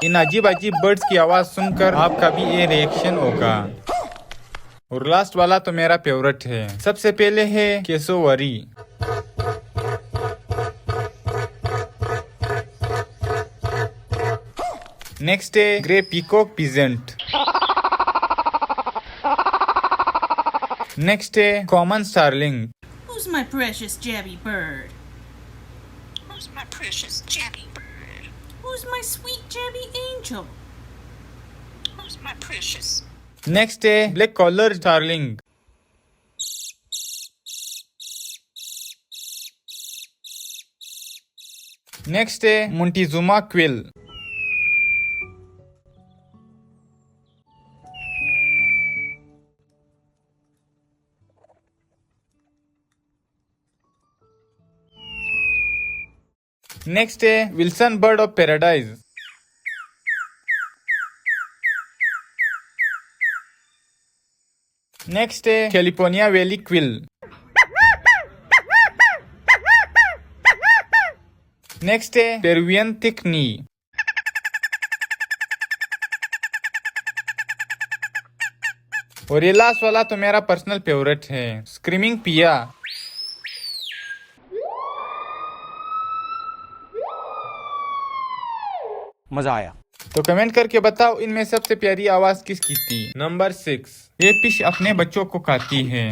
इन अजीब अजीब बर्ड्स की आवाज सुनकर आपका भी ये रिएक्शन होगा। और लास्ट वाला तो मेरा फेवरेट है। सबसे पहले है केसोवरी। नेक्स्ट है ग्रे पीकॉक पीजेंट। नेक्स्ट है common starling. Who's my precious Jabby bird? Who's my precious Jabby bird? Who's my sweet Jabby angel? Who's my precious? Next है ब्लैक कॉलर स्टारलिंग। नेक्स्ट है Montezuma quill. Next है Wilson bird of paradise. Next है California valley quill. Next है Peruvian थिकनी। और ये last वाला तो मेरा पर्सनल फेवरेट है, स्क्रीमिंग पिया। मजा आया। तो कमेंट करके बताओ इनमें सबसे प्यारी आवाज किसकी थी। नंबर 6, ये फिश अपने बच्चों को खाती है।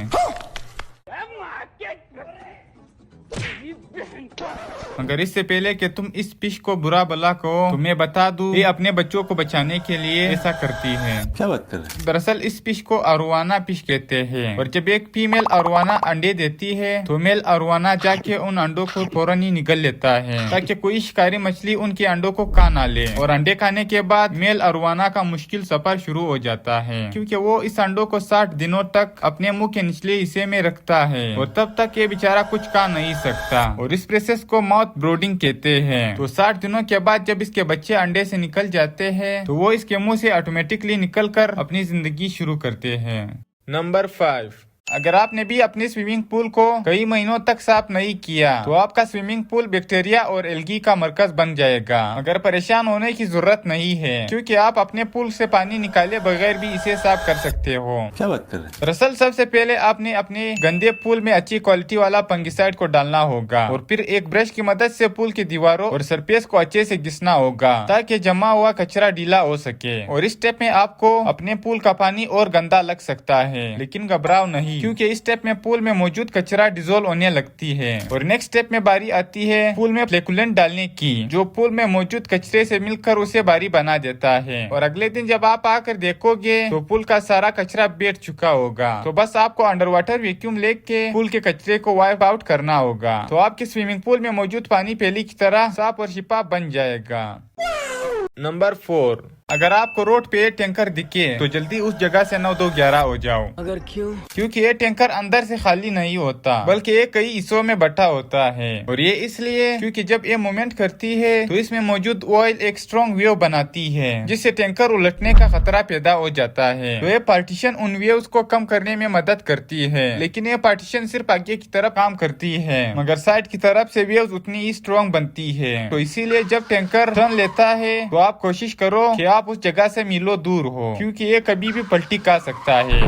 मगर इससे पहले कि तुम इस फिश को बुरा भला कहो, तो मैं बता दूं ये अपने बच्चों को बचाने के लिए ऐसा करती है। क्या बात कर रहे हैं? दरअसल इस फिश को अरवाना फिश कहते हैं। और जब एक फीमेल अरवाना अंडे देती है तो मेल अरवाना जाके उन अंडों को फौरन ही निगल लेता है, ताकि कोई शिकारी मछली उनके अंडों को खा ना ले। और अंडे खाने के बाद मेल अरवाना का मुश्किल सफर शुरू हो जाता है, क्योंकि वो इस अंडों को 60 दिनों तक अपने मुंह के निचले हिस्से में रखता है और तब तक ये बेचारा कुछ खा नहीं सकता। और इस प्रोसेस को माउथ ब्रोडिंग कहते हैं। तो 60 दिनों के बाद जब इसके बच्चे अंडे से निकल जाते हैं तो वो इसके मुंह से ऑटोमेटिकली निकलकर अपनी जिंदगी शुरू करते हैं। नंबर 5, अगर आपने भी अपने स्विमिंग पूल को कई महीनों तक साफ नहीं किया तो आपका स्विमिंग पूल बैक्टीरिया और एल्गी का मरकज बन जाएगा। मगर परेशान होने की जरूरत नहीं है, क्योंकि आप अपने पूल से पानी निकाले बगैर भी इसे साफ कर सकते हो। क्या बात कर रहे हैं? दरअसल सबसे पहले आपने अपने गंदे पूल में अच्छी क्वालिटी वाला फंगिसाइड को डालना होगा और फिर एक ब्रश की मदद से पूल की दीवारों और सरफेस को अच्छे से घिसना होगा, ताकि जमा हुआ कचरा ढीला हो सके। और इस स्टेप में आपको अपने पूल का पानी और गंदा लग सकता है, लेकिन घबराओ नहीं, क्योंकि इस स्टेप में पूल में मौजूद कचरा डिजोल्व होने लगती है। और नेक्स्ट स्टेप में बारी आती है पूल में फ्लेकुलेंट डालने की, जो पूल में मौजूद कचरे से मिलकर उसे भारी बना देता है। और अगले दिन जब आप आकर देखोगे तो पूल का सारा कचरा बैठ चुका होगा। तो बस आपको अंडर वाटर वैक्यूम लेके पूल के कचरे को वाइप आउट करना होगा। तो आपके स्विमिंग पूल में मौजूद पानी पहले की तरह साफ और शिफाफ बन जाएगा। नंबर 4, अगर आपको रोड पे टैंकर दिखे तो जल्दी उस जगह से 9-2-11 हो जाओ। अगर क्यों? क्योंकि ये टैंकर अंदर से खाली नहीं होता, बल्कि ये कई हिस्सों में बटा होता है। और ये इसलिए क्योंकि जब ये मूवमेंट करती है तो इसमें मौजूद ऑयल एक स्ट्रॉन्ग वेव बनाती है, जिससे टैंकर उलटने का खतरा पैदा हो जाता है। तो ये पार्टीशन उन वेव्स को कम करने में मदद करती है, लेकिन ये पार्टीशन सिर्फ आगे की तरफ काम करती है, मगर साइड की तरफ से वेव्स उतनी ही स्ट्रॉन्ग बनती है। तो इसीलिए जब टैंकर टर्न लेता है तो आप कोशिश करो कि आप उस जगह से मीलों दूर हो, क्योंकि ये कभी भी पलटी खा सकता है।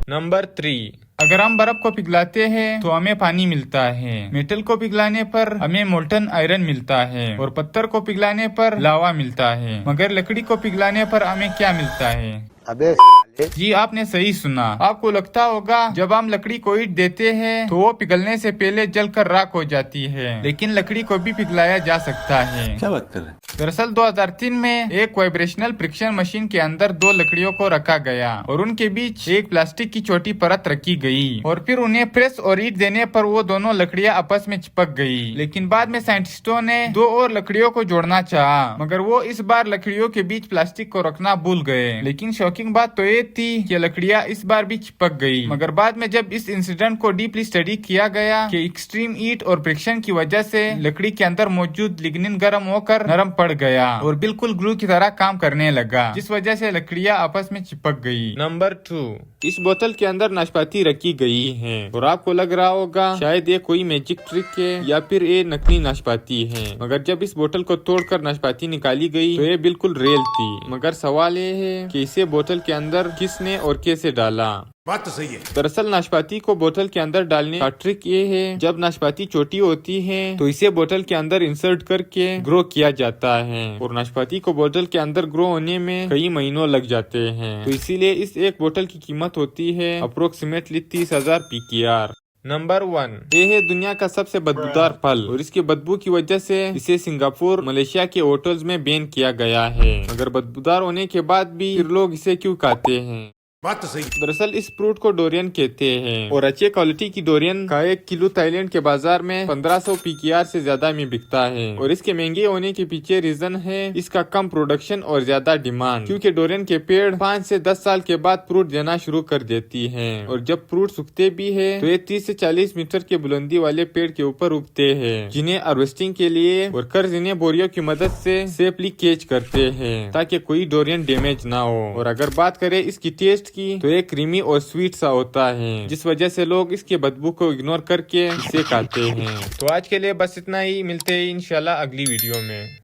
नंबर 3, अगर हम बर्फ को पिघलाते हैं तो हमें पानी मिलता है। मेटल को पिघलाने पर हमें मोल्टन आयरन मिलता है और पत्थर को पिघलाने पर लावा मिलता है। मगर लकड़ी को पिघलाने पर हमें क्या मिलता है? अबे जी आपने सही सुना। आपको लगता होगा जब हम लकड़ी को ईंट देते हैं तो वो पिघलने से पहले जलकर राख हो जाती है, लेकिन लकड़ी को भी पिघलाया जा सकता है। क्या बात कर रहे हैं? दरअसल 2003 में एक वाइब्रेशनल फ्रिक्शन मशीन के अंदर 2 लकड़ियों को रखा गया और उनके बीच एक प्लास्टिक की छोटी परत रखी गई और फिर उन्हें प्रेस और ईंट देने पर वो दोनों लकड़ियां आपस में चिपक गई। लेकिन बाद में साइंटिस्टों ने 2 और लकड़ियों को जोड़ना चाहा, मगर वो इस बार लकड़ियों के बीच प्लास्टिक को रखना भूल गए। लेकिन शॉकिंग बात तो ये थी कि लकड़ियां इस बार भी चिपक गई। मगर बाद में जब इस इंसिडेंट को डीपली स्टडी किया गया कि एक्सट्रीम हीट और फ्रिक्शन की वजह से लकड़ी के अंदर मौजूद लिग्निन गर्म होकर नरम पड़ गया और बिल्कुल ग्लू की तरह काम करने लगा, जिस वजह से लकड़ियां आपस में चिपक गई। नंबर 2, इस बोतल के अंदर नाशपाती रखी गई है और आपको लग रहा होगा शायद ये कोई मैजिक ट्रिक है या फिर ये नकली नाशपाती है, मगर जब इस बोतल को तोड़कर नाशपाती निकाली गई तो ये बिल्कुल रियल थी। मगर सवाल ये है कि इसे बोतल के अंदर किसने और कैसे डाला। बात तो सही है। दरअसल नाशपाती को बोतल के अंदर डालने का ट्रिक ये है, जब नाशपाती छोटी होती है तो इसे बोतल के अंदर इंसर्ट करके ग्रो किया जाता है और नाशपाती को बोतल के अंदर ग्रो होने में कई महीनों लग जाते हैं। तो इसीलिए इस एक बोतल की कीमत होती है अप्रोक्सीमेटली 30,000 PKR। नंबर 1, ये है दुनिया का सबसे बदबूदार फल और इसकी बदबू की वजह से इसे सिंगापुर, मलेशिया के होटल्स में बैन किया गया है। मगर बदबूदार होने के बाद भी फिर लोग इसे क्यों खाते हैं। बात तो सही। दरअसल इस फ्रूट को डोरियन कहते हैं और अच्छे क्वालिटी की डोरियन का 1 किलो थाईलैंड के बाजार में 1500 PKR से ज्यादा में बिकता है। और इसके महंगे होने के पीछे रीजन है इसका कम प्रोडक्शन और ज्यादा डिमांड, क्योंकि डोरियन के पेड़ 5 से 10 साल के बाद फ्रूट देना शुरू कर देती है और जब फ्रूट सूखते भी है तो ये 30 से 40 मीटर के बुलंदी वाले पेड़ के ऊपर उगते हैं, जिन्हें हार्वेस्टिंग के लिए वर्कर्स इन्हें बोरियों की मदद से सेफली कैच करते हैं ताकि कोई डोरियन डैमेज ना हो। और अगर बात करें इसकी टेस्ट की तो ये क्रीमी और स्वीट सा होता है, जिस वजह से लोग इसके बदबू को इग्नोर करके इसे खाते हैं। तो आज के लिए बस इतना ही, मिलते हैं इंशाल्लाह अगली वीडियो में।